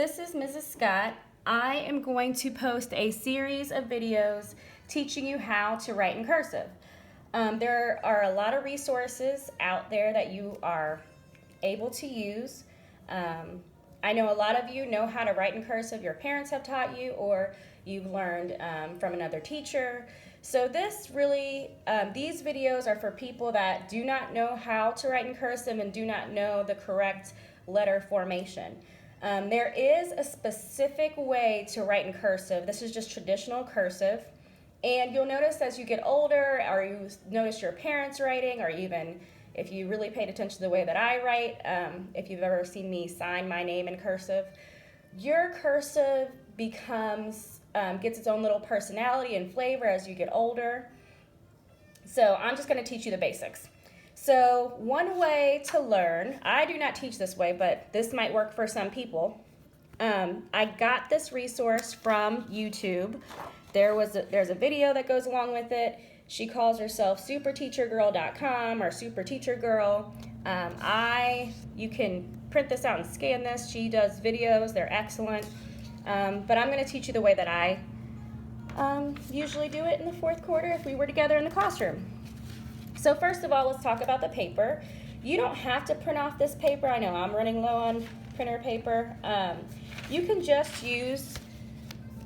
this is Mrs. Scott. I am going to post a series of videos teaching you how to write in cursive. There are a lot of resources out there that you are able to use. I know a lot of you know how to write in cursive. Your parents have taught you, or you've learned from another teacher. So these videos are for people that do not know how to write in cursive and do not know the correct letter formation. There is a specific way to write in cursive. This is just traditional cursive. And you'll notice as you get older, or you notice your parents writing, or even if you really paid attention to the way that I write, if you've ever seen me sign my name in cursive, your cursive gets its own little personality and flavor as you get older. So I'm just going to teach you the basics. So one way to learn, I do not teach this way, but this might work for some people. I got this resource from YouTube. There's a video that goes along with it. She calls herself superteachergirl.com or superteachergirl. You can print this out and scan this. She does videos, they're excellent. But I'm going to teach you the way that I usually do it in the fourth quarter if we were together in the classroom. So first of all, let's talk about the paper. You don't have to print off this paper. I know I'm running low on printer paper. You can just use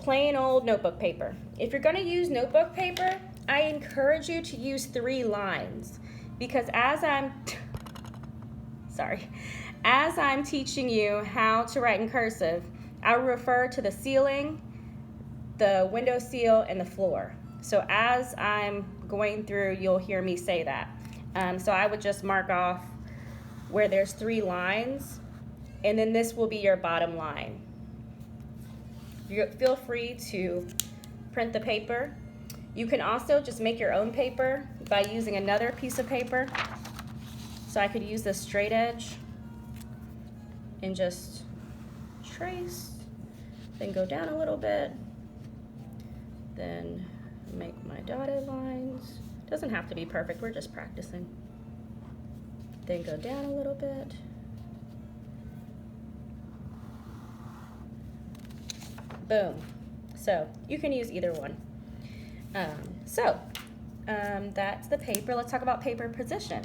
plain old notebook paper. If you're going to use notebook paper, I encourage you to use 3 lines, because as I'm teaching you how to write in cursive, I refer to the ceiling, the window sill, and the floor. So as I'm going through, you'll hear me say that. So I would just mark off where there's 3 lines, and then this will be your bottom line. Feel free to print the paper. You can also just make your own paper by using another piece of paper. So I could use this straight edge and just trace, then go down a little bit, then make my dotted lines. Doesn't have to be perfect, we're just practicing. Then go down a little bit. Boom. So you can use either one. That's the paper. Let's talk about paper position.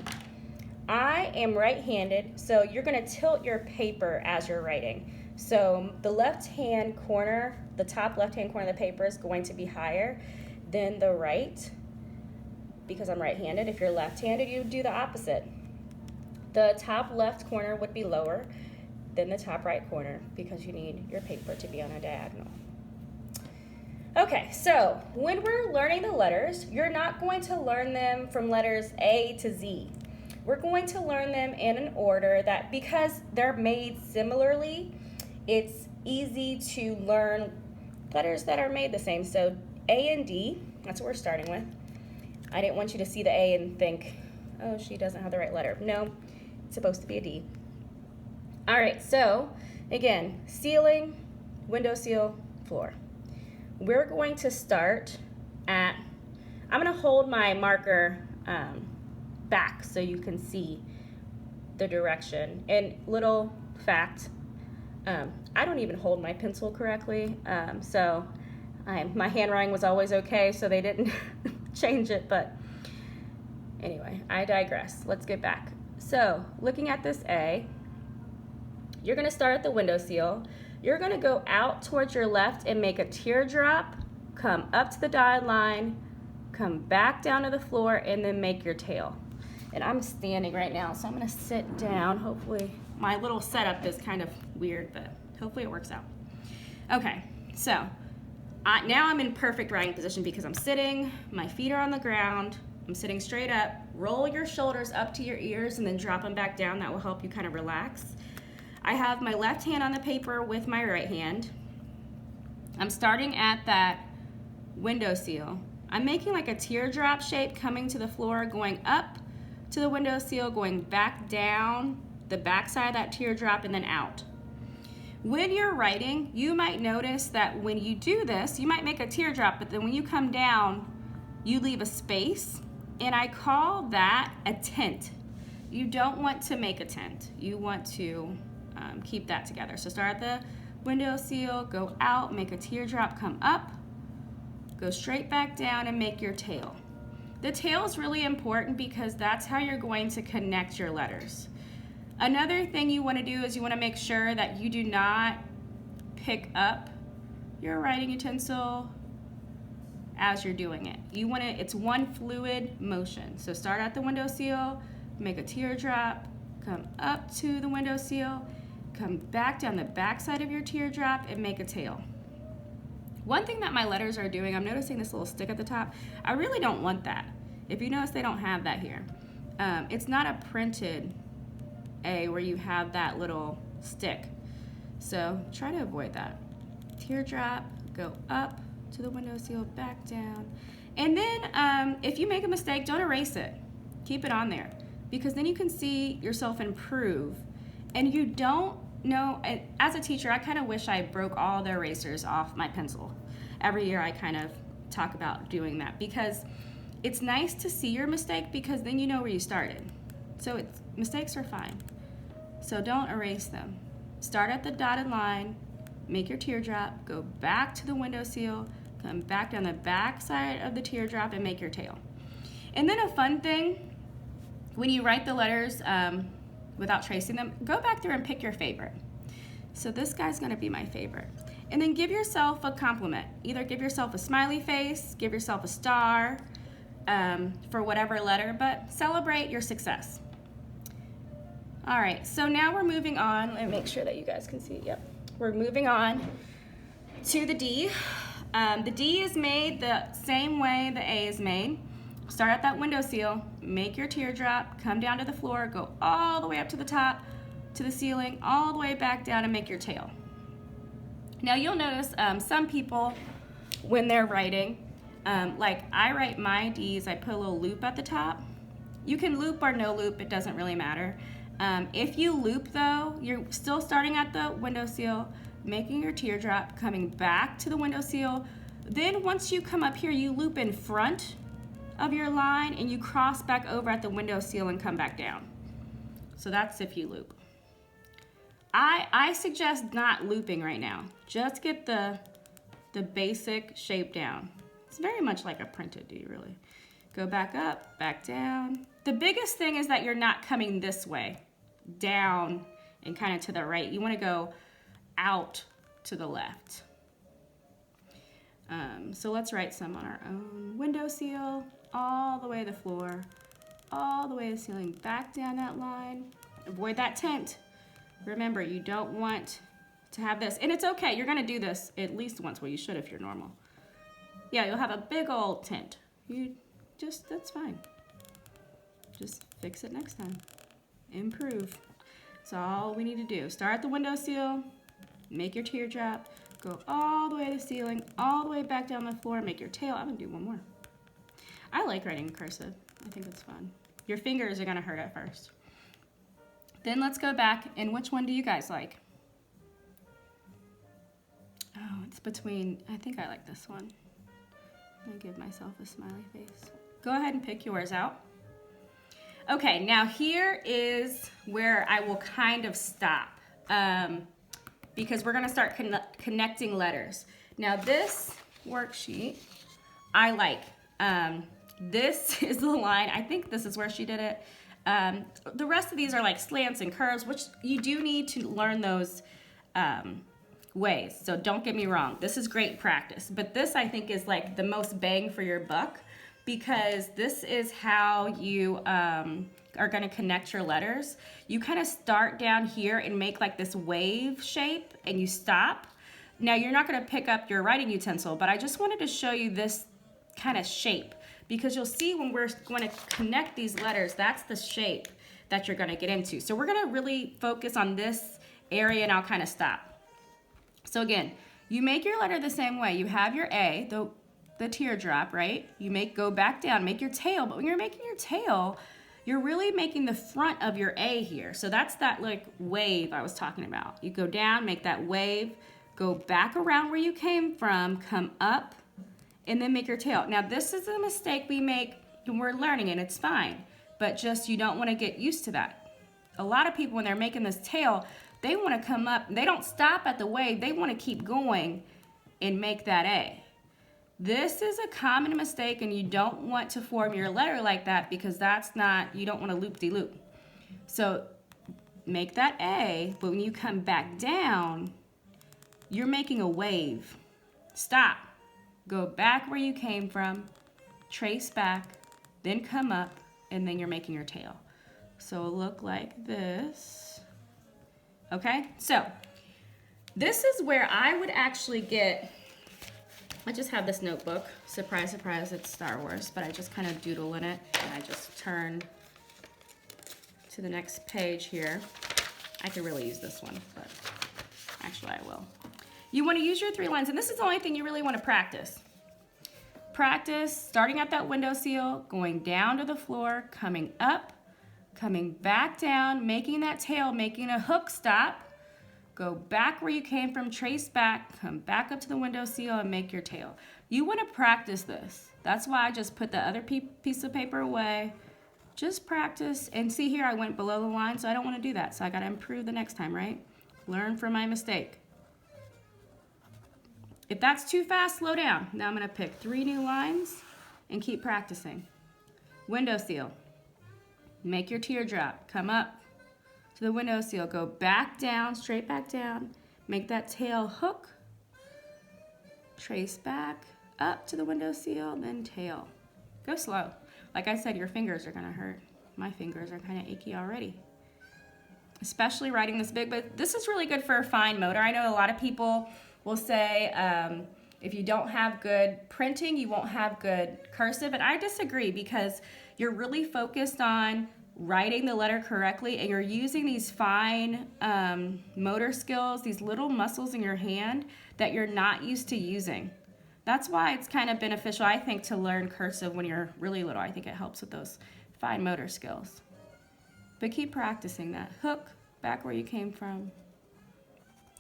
I am right-handed, so you're going to tilt your paper as you're writing. So the left-hand corner, the top left-hand corner of the paper is going to be higher than the right, because I'm right-handed. If you're left-handed, you do the opposite. The top left corner would be lower than the top right corner, because you need your paper to be on a diagonal. Okay, so when we're learning the letters, you're not going to learn them from letters A to Z. We're going to learn them in an order that, because they're made similarly, it's easy to learn letters that are made the same. So A and D, that's what we're starting with. I didn't want you to see the A and think, oh, she doesn't have the right letter. No, it's supposed to be a D. All right, so again, ceiling, window sill, floor. We're going to start I'm going to hold my marker back so you can see the direction. And little fact, I don't even hold my pencil correctly, so my handwriting was always okay, so they didn't change it, but anyway, I digress. Let's get back. So looking at this A, you're going to start at the window sill. You're going to go out towards your left and make a teardrop, come up to the dotted line, come back down to the floor, and then make your tail. And I'm standing right now, so I'm going to sit down. Hopefully, my little setup is kind of weird, but hopefully it works out. Okay, so now I'm in perfect writing position because I'm sitting, my feet are on the ground, I'm sitting straight up. Roll your shoulders up to your ears and then drop them back down. That will help you kind of relax. I have my left hand on the paper with my right hand. I'm starting at that window sill. I'm making like a teardrop shape coming to the floor, going up to the window sill, going back down the back side of that teardrop, and then out. When you're writing, you might notice that when you do this, you might make a teardrop, but then when you come down, you leave a space, and I call that a tent. You don't want to make a tent. You want to keep that together. So start at the windowsill, go out, make a teardrop, come up, go straight back down and make your tail. The tail is really important because that's how you're going to connect your letters. Another thing you want to do is you want to make sure that you do not pick up your writing utensil as you're doing it. It's one fluid motion. So start at the windowsill, make a teardrop, come up to the windowsill, come back down the back side of your teardrop and make a tail. One thing that my letters are doing, I'm noticing this little stick at the top. I really don't want that. If you notice, they don't have that here. It's not a printed A where you have that little stick. So try to avoid that. Teardrop, go up to the windowsill, back down. And then if you make a mistake, don't erase it. Keep it on there because then you can see yourself improve. And you don't know, as a teacher, I kind of wish I broke all the erasers off my pencil. Every year I kind of talk about doing that because it's nice to see your mistake because then you know where you started. So mistakes are fine. So don't erase them. Start at the dotted line, make your teardrop, go back to the windowsill, come back down the back side of the teardrop and make your tail. And then a fun thing, when you write the letters without tracing them, go back through and pick your favorite. So this guy's gonna be my favorite. And then give yourself a compliment. Either give yourself a smiley face, give yourself a star for whatever letter, but celebrate your success. All right, so now we're moving on. Let me make sure that you guys can see. Yep. We're moving on to the D. The D is made the same way the A is made. Start at that windowsill, make your teardrop, come down to the floor, go all the way up to the top, to the ceiling, all the way back down and make your tail. Now you'll notice some people, when they're writing, like I write my D's, I put a little loop at the top. You can loop or no loop, it doesn't really matter. If you loop though, you're still starting at the windowsill, making your teardrop, coming back to the windowsill. Then once you come up here, you loop in front of your line and you cross back over at the windowsill and come back down. So that's if you loop. I suggest not looping right now. Just get the basic shape down. It's very much like a printed D, really. Go back up, back down. The biggest thing is that you're not coming this way, down and kind of to the right. You want to go out to the left. So let's write some on our own. Windowsill, all the way to the floor, all the way to the ceiling, back down that line. Avoid that tint. Remember, you don't want to have this, and it's okay, you're gonna do this at least once. Well, you should if you're normal. Yeah, you'll have a big old tint. That's fine. Just fix it next time. Improve. That's all we need to do. Start at the windowsill, make your teardrop, go all the way to the ceiling, all the way back down the floor, make your tail. I'm gonna do one more. I like writing in cursive. I think it's fun. Your fingers are gonna hurt at first. Then let's go back, and which one do you guys like? Oh, it's between, I think I like this one. I'm gonna give myself a smiley face. Go ahead and pick yours out. Okay, now here is where I will kind of stop because we're gonna start connecting letters. Now this worksheet, I like. This is the line, I think this is where she did it. The rest of these are like slants and curves, which you do need to learn those ways. So don't get me wrong, this is great practice, but this I think is like the most bang for your buck because this is how you are gonna connect your letters. You kind of start down here and make like this wave shape and you stop. Now you're not gonna pick up your writing utensil, but I just wanted to show you this kind of shape because you'll see when we're going to connect these letters, that's the shape that you're going to get into. So we're going to really focus on this area and I'll kind of stop. So again, you make your letter the same way. You have your A, the teardrop, right? You go back down, make your tail, but when you're making your tail, you're really making the front of your A here. So that's that like wave I was talking about. You go down, make that wave, go back around where you came from, come up, and then make your tail. Now this is a mistake we make when we're learning and it's fine, but just you don't want to get used to that. A lot of people when they're making this tail, They want to come up. They don't stop at the wave. They want to keep going and make that A. This is a common mistake, and you don't want to form your letter like that because that's not, you don't want to loop-de-loop. So make that A, but when you come back down, you're making a wave. Stop. Go back where you came from, trace back, then come up, and then you're making your tail. So it'll look like this. Okay, so this is where I would actually get, I just have this notebook. Surprise, surprise, it's Star Wars, but I just kind of doodle in it, and I just turn to the next page here. I could really use this one, but actually I will. You want to use your 3 lines, and this is the only thing you really want to practice. Practice starting at that window seal, going down to the floor, coming up, coming back down, making that tail, making a hook stop, go back where you came from, trace back, come back up to the window seal, and make your tail. You want to practice this. That's why I just put the other piece of paper away. Just practice, and see here I went below the line, so I don't want to do that. So I got to improve the next time, right? Learn from my mistake. If that's too fast, slow down. Now I'm going to pick 3 new lines and keep practicing. Window seal. Make your teardrop. Come up to the window seal. Go back down, straight back down. Make that tail hook. Trace back up to the window seal, then tail. Go slow. Like I said, your fingers are going to hurt. My fingers are kind of achy already. Especially writing this big, but this is really good for a fine motor. I know a lot of people will say if you don't have good printing, you won't have good cursive, and I disagree because you're really focused on writing the letter correctly, and you're using these fine motor skills, these little muscles in your hand that you're not used to using. That's why it's kind of beneficial, I think, to learn cursive when you're really little. I think it helps with those fine motor skills. But keep practicing that. Hook, back where you came from,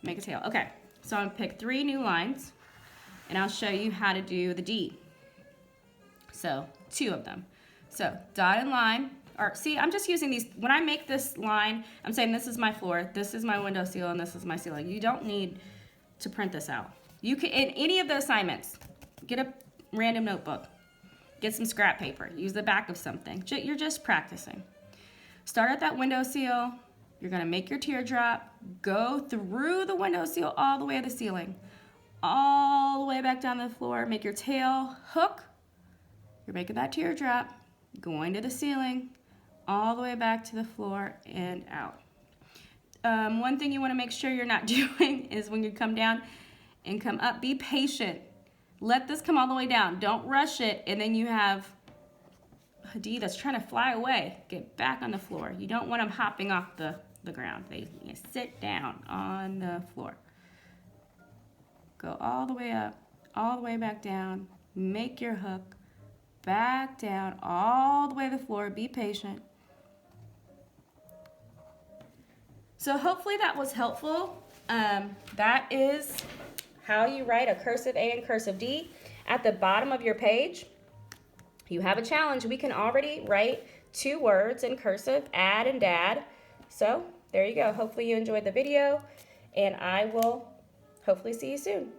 make a tail. Okay, so I'm going to pick 3 new lines, and I'll show you how to do the D. So 2 of them. So dotted line, or see, I'm just using these. When I make this line, I'm saying this is my floor, this is my window seal, and this is my ceiling. You don't need to print this out. You can, in any of the assignments, get a random notebook, get some scrap paper, use the back of something. You're just practicing. Start at that window seal. You're going to make your teardrop, go through the window seal all the way to the ceiling, all the way back down to the floor. Make your tail hook. You're making that teardrop, going to the ceiling, all the way back to the floor and out. One thing you want to make sure you're not doing is when you come down and come up, be patient. Let this come all the way down. Don't rush it, and then you have a D that's trying to fly away. Get back on the floor. You don't want them hopping off the ground. They sit down on the floor. Go all the way up, all the way back down. Make your hook. Back down, all the way to the floor. Be patient. So hopefully that was helpful. That is how you write a cursive A and cursive D. At the bottom of your page, you have a challenge. We can already write 2 words in cursive, add and dad. So there you go. Hopefully you enjoyed the video, and I will hopefully see you soon.